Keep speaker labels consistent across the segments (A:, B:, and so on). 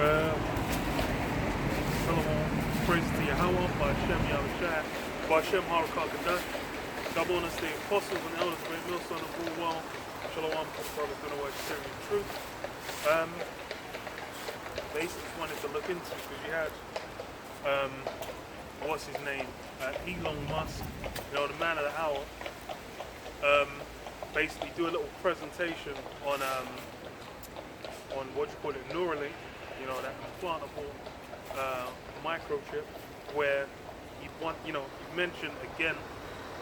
A: Shalom, praise to Yahweh, Ba'Shem Yahushua, Ba'Shem Harakah Kadash, double honors the apostles and elders, great millstone of all well, Shalom, brothers gonna watch sharing the truth. Basically just wanted to look into because you had, what's his name, Elon Musk, you know, the man of the hour, basically do a little presentation on what you call it, Neuralink, you know, that implantable microchip, where he mentioned again,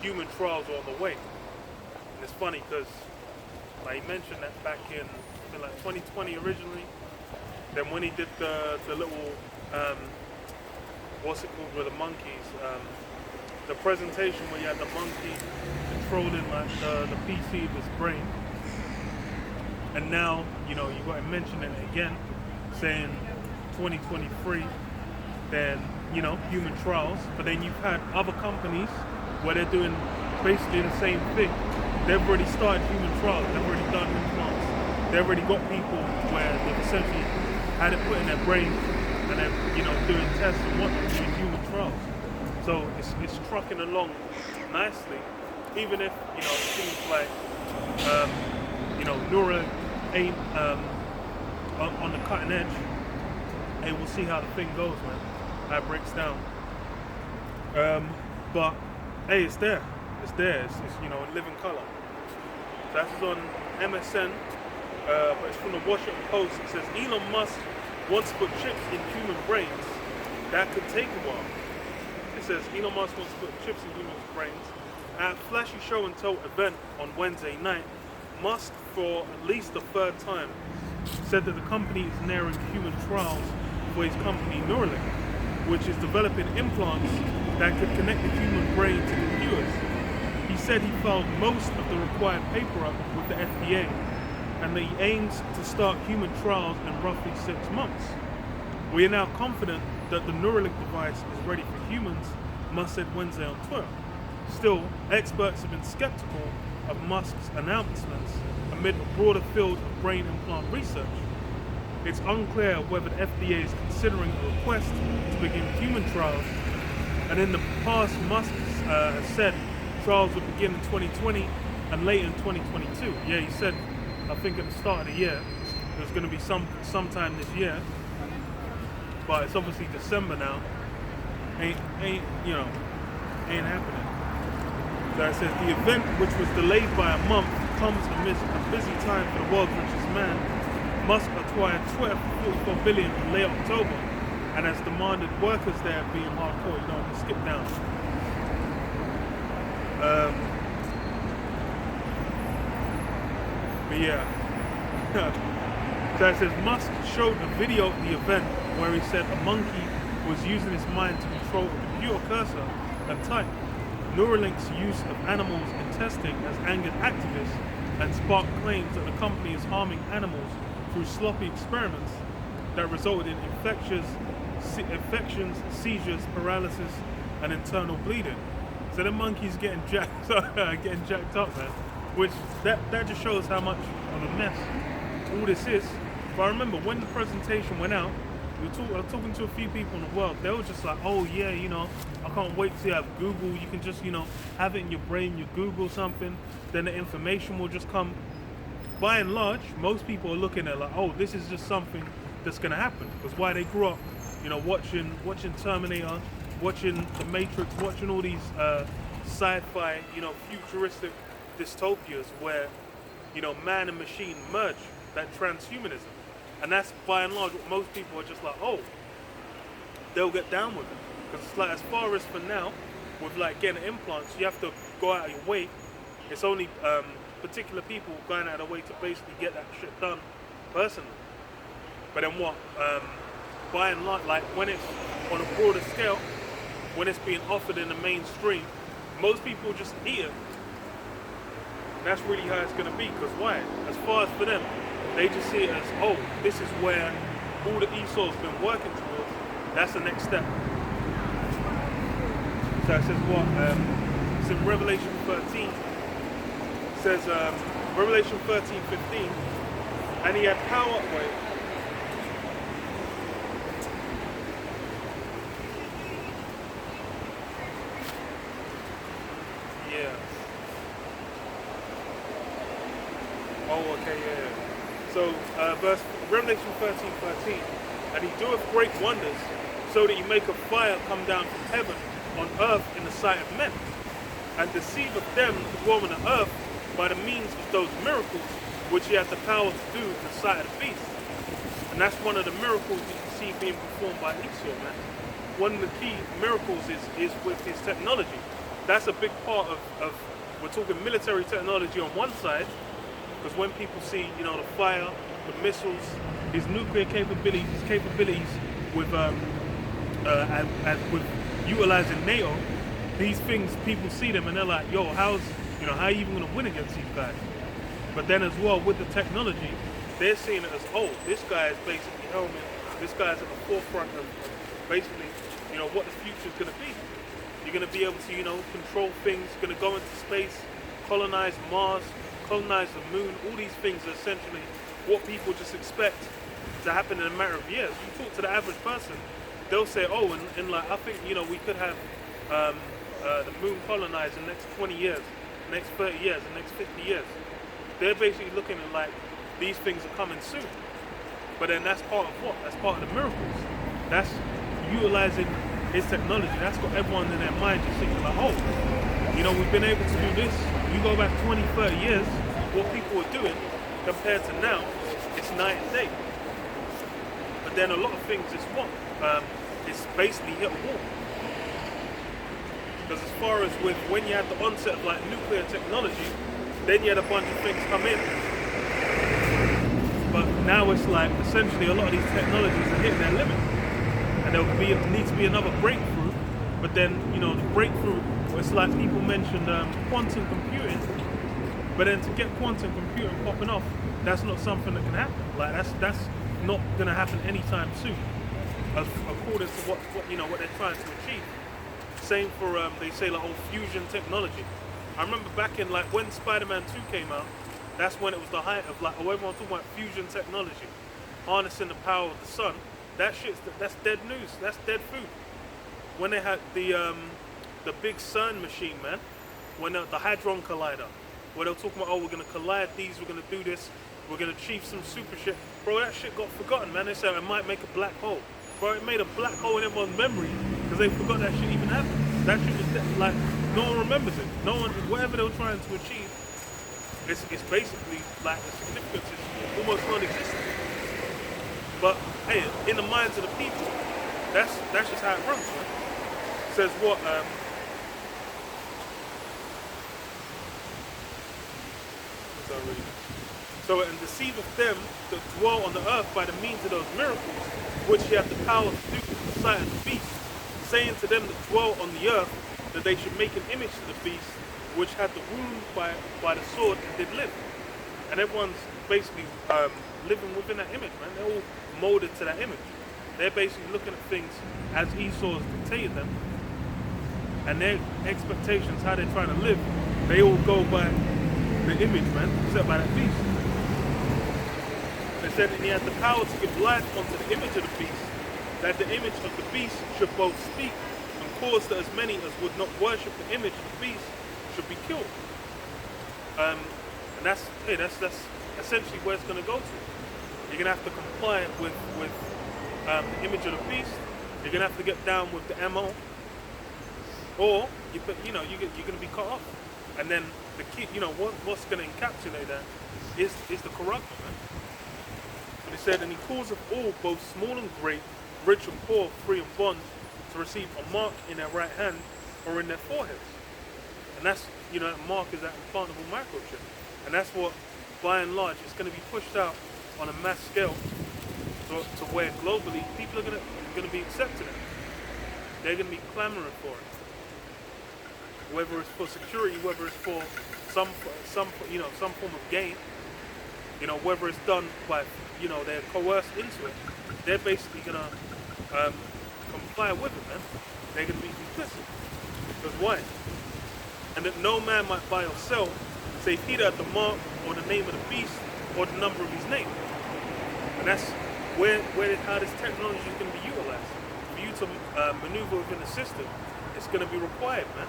A: human trials are on the way. And it's funny because he mentioned that back in like 2020 originally. Then when he did the little what's it called with the monkeys, the presentation where you had the monkey controlling like the PC of his brain. And now, you know, you got to mention it again, saying 2023, then, you know, human trials. But then you've had other companies where they're doing basically the same thing. They've already started human trials. They've already done implants. They've already got people where they've essentially had it put in their brain and they're, you know, doing tests and whatnot, doing human trials. So it's trucking along nicely, even if, you know, it seems like, you know, Neuralink ain't on the cutting edge. And we'll see how the thing goes, man. How it breaks down. But hey, it's there. It's there. It's you know, in living color. So that's on MSN. But it's from the Washington Post. It says Elon Musk wants to put chips in human brains. That could take a while. It says Elon Musk wants to put chips in human brains. At a flashy show and tell event on Wednesday night, Musk, for at least the third time, said that the company is nearing human trials for his company Neuralink, which is developing implants that could connect the human brain to computers. He said he filed most of the required paperwork with the FDA, and that he aims to start human trials in roughly 6 months. We are now confident that the Neuralink device is ready for humans, Musk said Wednesday on Twitter. Still, experts have been skeptical of Musk's announcements amid a broader field of brain implant research. It's unclear whether the FDA is considering a request to begin human trials, and in the past Musk has said trials would begin in 2020 and late in 2022. Yeah, he said, I think at the start of the year, it was going to be sometime this year, but it's obviously December now. Ain't happening. So it says the event, which was delayed by a month, comes amidst a busy time for the world's richest man. Musk acquired Twitter for $44 billion in late October and has demanded workers there being hardcore. You don't have to skip down. But yeah. So it says Musk showed a video of the event where he said a monkey was using his mind to control a computer cursor and type. Neuralink's use of animals in testing has angered activists and sparked claims that the company is harming animals through sloppy experiments that resulted in infections, seizures, paralysis, and internal bleeding. So the monkey's getting jacked up, man. Which that just shows how much of a mess all this is. But I remember when the presentation went out, I was talking to a few people in the world. They were just like, oh yeah, you know, I can't wait to have Google. You can just, you know, have it in your brain. You Google something, then the information will just come. By and large, most people are looking at like, oh, this is just something that's gonna happen. Because why they grew up, you know, watching Terminator, watching The Matrix, watching all these sci-fi, you know, futuristic dystopias where, you know, man and machine merge, that transhumanism. And that's by and large what most people are just like, oh, they'll get down with it. Because it's like, as far as for now, with like getting implants, you have to go out of your way. It's only particular people going out of their way to basically get that shit done personally. But then what? By and large, like when it's on a broader scale, when it's being offered in the mainstream, most people just eat it. That's really how it's going to be. Because why? As far as for them, they just see it as, oh, this is where all the Esau's been working towards. That's the next step. So it says what? It's in Revelation 13. It says, Revelation 13:15, and he had power. Wait. verse Revelation 13:13, and he doeth great wonders, so that he maketh fire come down from heaven on earth in the sight of men, and deceiveth them that dwell on the earth by the means of those miracles which he hath the power to do in the sight of the beast. And that's one of the miracles that you see being performed by Esau, man. One of the key miracles is with his technology. That's a big part of we're talking military technology on one side, because when people see, you know, the fire, the missiles, his nuclear capabilities, his capabilities with and with utilizing NATO, these things, people see them and they're like, yo, how are you even gonna win against these guys? But then as well with the technology, they're seeing it as, oh, this guy is basically helming, this guy's at the forefront of basically, you know, what the future's gonna be. You're gonna be able to, you know, control things, you're gonna go into space, colonize Mars, colonize the moon. All these things are essentially what people just expect to happen in a matter of years. You talk to the average person, they'll say, oh, and like, I think, you know, we could have the moon colonized in the next 20 years, the next 30 years, the next 50 years. They're basically looking at like, these things are coming soon. But then that's part of what? That's part of the miracles. That's utilizing his technology. That's got everyone in their mind just thinking like, oh, you know, we've been able to do this. You go back 20, 30 years, what people were doing compared to now, it's night and day. But then a lot of things is what? It's basically hit a wall. Because as far as with when you had the onset of like nuclear technology, then you had a bunch of things come in. But now it's like essentially a lot of these technologies are hitting their limit. And there needs to be another breakthrough. But then, you know, the breakthrough, it's like people mentioned quantum computing. But then to get quantum computing popping off, that's not something that can happen. Like that's not gonna happen anytime soon. According to what they're trying to achieve. Same for they say like fusion technology. I remember back in like when Spider-Man 2 came out, that's when it was the height of like everyone talking about fusion technology, harnessing the power of the sun. That's dead news. That's dead food. When they had the big CERN machine, man, when the Hadron Collider, where they're talking about, oh, we're gonna collide these, we're gonna do this, we're gonna achieve some super shit. Bro, that shit got forgotten, man. They said it might make a black hole. Bro, it made a black hole in everyone's memory because they forgot that shit even happened. That shit was dead. Like, no one remembers it. No one, whatever they were trying to achieve, it's basically like the significance is almost non-existent. But hey, in the minds of the people, that's just how it runs, man. It says what? So, and deceiveth them that dwell on the earth by the means of those miracles, which he hath the power to do in the sight of the beast, saying to them that dwell on the earth, that they should make an image to the beast, which had the wound by the sword and did live. And everyone's basically living within that image, man. They're all molded to that image. They're basically looking at things as Esau's dictated them, and their expectations, how they're trying to live, they all go by the image, man, set by that beast. They said that he had the power to give life unto the image of the beast, that the image of the beast should both speak and cause that as many as would not worship the image of the beast should be killed. And that's essentially where it's going to go to. You're going to have to comply with the image of the beast. You're going to have to get down with the MO, or you're going to be cut off. And then the key, what's going to encapsulate that is the corruption, man. But he said, and he causeth all, both small and great, rich and poor, free and bond, to receive a mark in their right hand or in their foreheads. And that's, that mark is that implantable microchip. And that's what, by and large, is going to be pushed out on a mass scale to where globally people are going to be accepting it. They're going to be clamoring for it. Whether it's for security, whether it's for some form of gain, whether it's done by, they're coerced into it, they're basically gonna comply with it, man. They're gonna be complicit. Because why? And that no man might buy or sell, save he that the mark or the name of the beast or the number of his name. And that's how this technology is gonna be utilized. For you to maneuver within the system, it's gonna be required, man.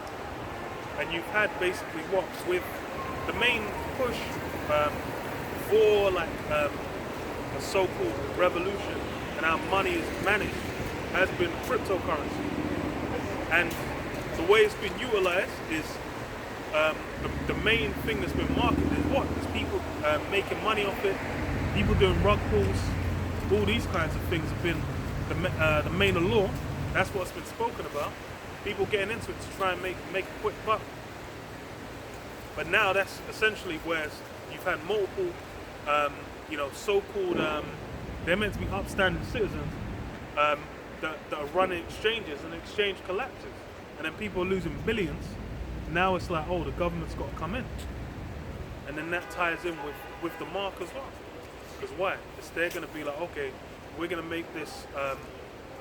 A: And you've had basically with the main push for like a so-called revolution and how money is managed has been cryptocurrency. And the way it's been utilized is the main thing that's been marketed is what? Is people making money off it, people doing rug pulls, all these kinds of things have been the main allure. That's what's been spoken about. People getting into it to try and make a quick buck. But now that's essentially where you've had multiple, so-called, they're meant to be upstanding citizens that are running exchanges, and the exchange collapses. And then people are losing billions. Now it's like, oh, the government's got to come in. And then that ties in with the mark as well. Because why? Because they're going to be like, okay, we're going to make this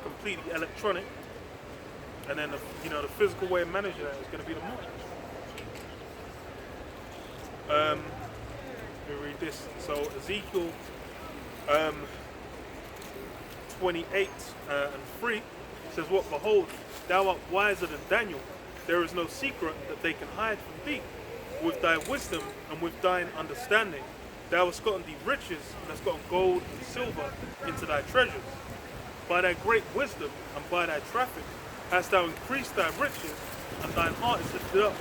A: completely electronic. And then the physical way of managing that is going to be the mark. Let me read this. So Ezekiel 28 and 3 says, what? Behold, thou art wiser than Daniel. There is no secret that they can hide from thee. With thy wisdom and with thine understanding, thou hast gotten thee riches, and hast gotten gold and silver into thy treasures. By thy great wisdom and by thy traffic hast thou increased thy riches, and thine heart is lifted up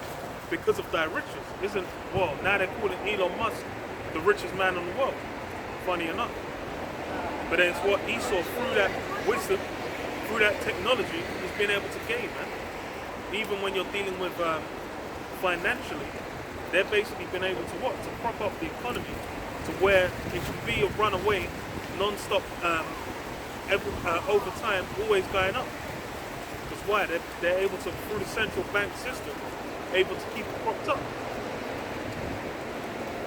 A: because of thy riches. Now they're calling Elon Musk the richest man in the world. Funny enough. But then it's what Esau, through that wisdom, through that technology, has been able to gain, man. Even when you're dealing with financially, they've basically been able to what? To prop up the economy to where it can be a runaway, non-stop, over time, always going up. Because why? They're able to, through the central bank system, able to keep it propped up.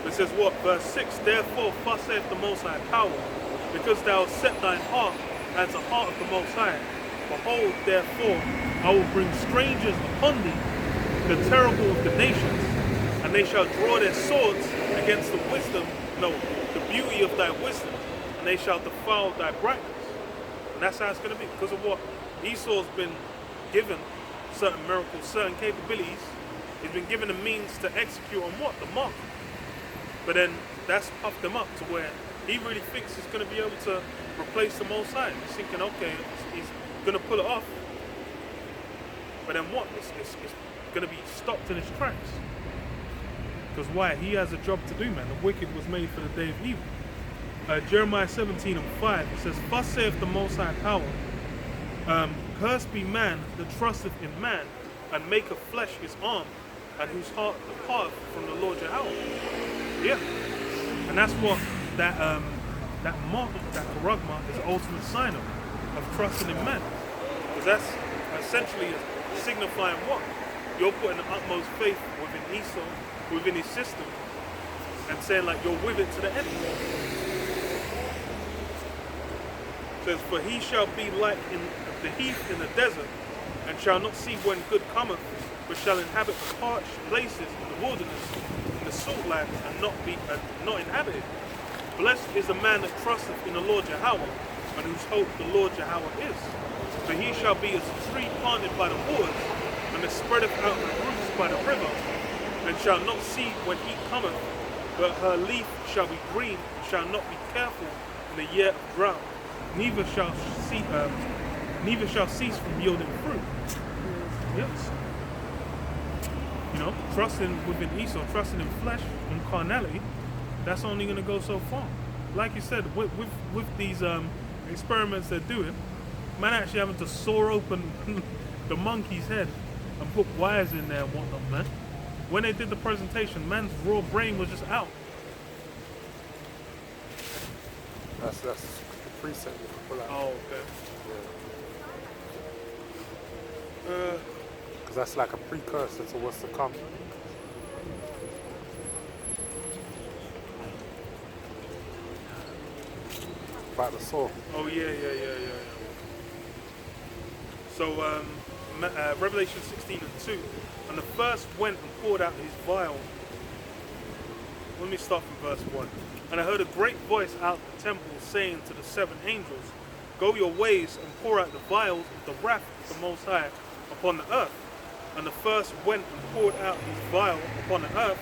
A: It says what? Verse 6, therefore thus saith the Most High Power, because thou hast set thine heart as the heart of the Most High. Behold, therefore, I will bring strangers upon thee, the terrible of the nations, and they shall draw their swords against the beauty of thy wisdom, and they shall defile thy brightness. And that's how it's going to be. Because of what? Esau's been given certain miracles, certain capabilities. He's been given the means to execute on what? The mark. But then that's puffed him up to where he really thinks he's going to be able to replace the Most High. He's thinking, okay, he's going to pull it off. But then what? It's going to be stopped in its tracks. Because why? He has a job to do, man. The wicked was made for the day of evil. Jeremiah 17 and 5, it says, thus saith the Most High Power, cursed be man that trusteth in man, and maketh flesh his arm, and whose heart departeth from the Lord Jehovah. Yeah. And that's what that mark, that charagma, is the ultimate sign of trusting in man. Because that's essentially signifying what? You're putting the utmost faith within Esau, within his system, and saying like you're with it to the end. It says, for he shall be like in the heath in the desert, and shall not see when good cometh, but shall inhabit the parched places in the wilderness, in the salt land, and not inhabited. Blessed is the man that trusteth in the Lord Jehovah, and whose hope the Lord Jehovah is. For he shall be as a tree planted by the waters, and that spreadeth out the roots by the river, and shall not see when heat cometh, but her leaf shall be green, and shall not be careful in the year of drought, neither shall cease from yielding fruit. Yes. Trusting within Esau, trusting in flesh and carnality, that's only going to go so far. Like you said, with these experiments they're doing, man actually having to saw open the monkey's head and put wires in there and whatnot, man. When they did the presentation, man's raw brain was just out.
B: That's the preset you pull out.
A: Oh, okay.
B: Yeah. Because that's like a precursor to what's to come. About the saw.
A: Oh, yeah. So, Revelation 16 and 2. And the first went and poured out his vial. Let me start from verse 1. And I heard a great voice out of the temple saying to the seven angels, go your ways and pour out the vials of the wrath of the Most High upon the earth. And the first went and poured out his vial upon the earth,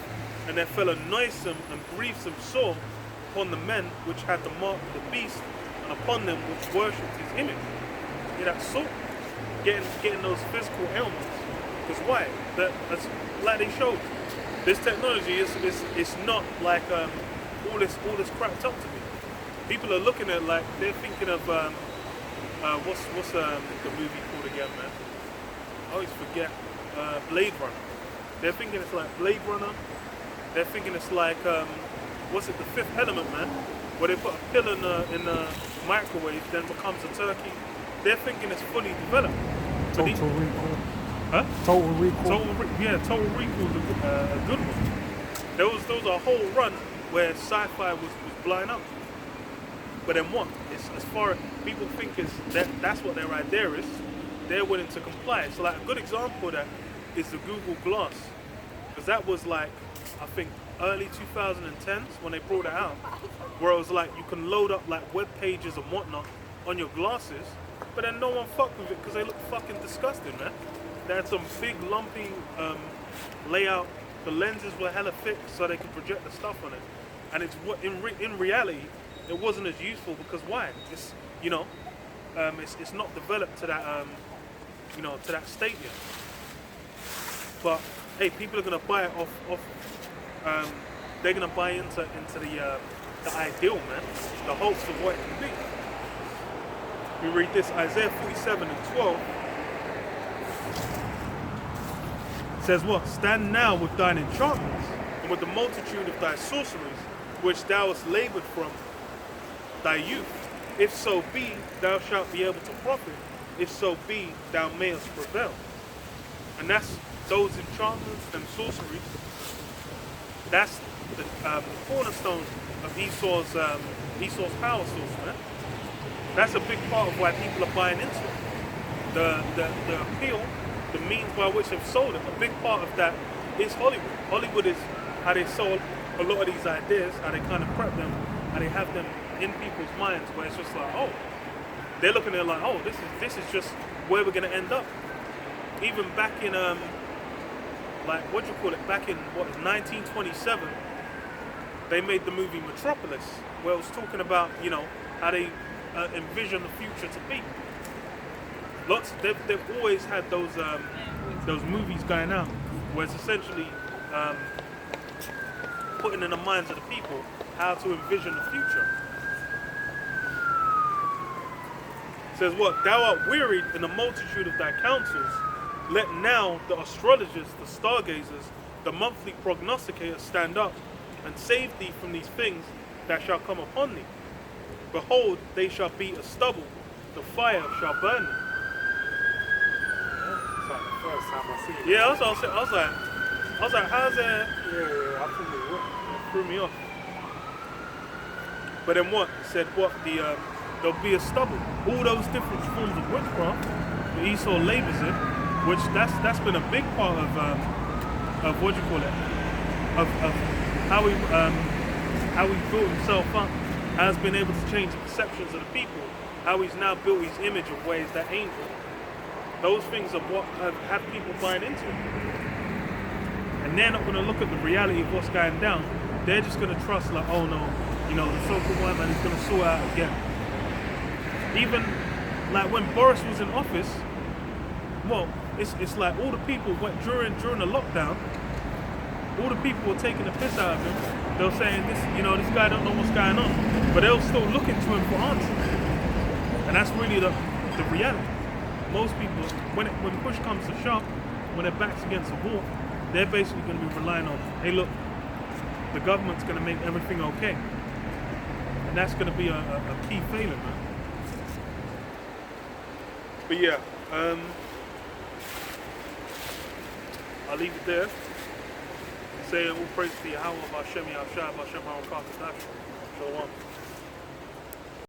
A: and there fell a noisome and grievous sore, upon the men which had the mark of the beast, and upon them which worshipped his image. Yeah, that salt, getting those physical ailments. Because why? As like they showed, this technology is not like all this cracked up to me. People are looking at like they're thinking of what's the movie called again, man? I always forget. Blade Runner. They're thinking it's like Blade Runner. They're thinking it's like what's it? The Fifth Element, man, where they put a pill in the microwave, then becomes a turkey. They're thinking it's fully developed.
B: Total Recall.
A: Huh?
B: Total Recall.
A: Total Recall is a good one. There was a whole run where sci-fi was blowing up. But then what? It's as far as people think that's what their idea is, they're willing to comply. So like a good example of that is the Google Glass. Because that was like, I think, early 2010s when they brought it out. Where it was like you can load up like web pages and whatnot on your glasses, but then no one fucked with it because they look fucking disgusting, man. They had some big lumpy layout. The lenses were hella thick so they could project the stuff on it. And it's what in reality it wasn't as useful because why? It's it's not developed to that to that state yet. But hey, people are gonna buy it off. They're gonna buy into the ideal, man, the hopes of what it can be. We read this, Isaiah 47:12. Says what? Stand now with thine enchantments and with the multitude of thy sorceries, which thou hast labored from thy youth. If so be, thou shalt be able to profit. If so be, thou mayest prevail. And that's those enchantments and sorceries. That's the cornerstone of Esau's power source, man. That's a big part of why people are buying into it. The appeal, the means by which they've sold it. A big part of that is Hollywood. Hollywood is how they sold a lot of these ideas, how they kind of prep them, how they have them in people's minds, where it's just like, oh, they're looking at it like, oh, this is just where we're gonna end up. Even back in back in 1927, they made the movie Metropolis, where it was talking about how they envision the future to be. They've always had those movies going out, where it's essentially putting in the minds of the people how to envision the future. It says what? Thou art wearied in the multitude of thy counsels. Let now the astrologers, the stargazers, the monthly prognosticators stand up and save thee from these things that shall come upon thee. Behold, they shall be as stubble, the fire shall burn them.
B: It's like the first time I see it.
A: Yeah, that's what I was like, how's that?
B: Yeah, I think it
A: Threw me off. But then what? It said what? There'll be a stubble. All those different forms of witchcraft that Esau labors in, which that's been a big part of what you call it, of how he built himself up, has been able to change the perceptions of the people, how he's now built his image of where he's that angel. Those things are what have people buying into it. And they're not going to look at the reality of what's going down. They're just going to trust like, oh no, the so-called white man is going to sort out again. Even like when Boris was in office, well, it's like all the people went during the lockdown, all the people were taking the piss out of him. They were saying this guy don't know what's going on, but they were still looking to him for answers. And that's really the reality. Most people, when push comes to shove, when their back's against the wall, they're basically going to be relying on, hey look, the government's going to make everything okay. And that's going to be a key failure, man. But yeah, I'll leave it there. Saying all praise to Yahweh, Hashem, Yahshua, Hashem, Harakah, Shalom.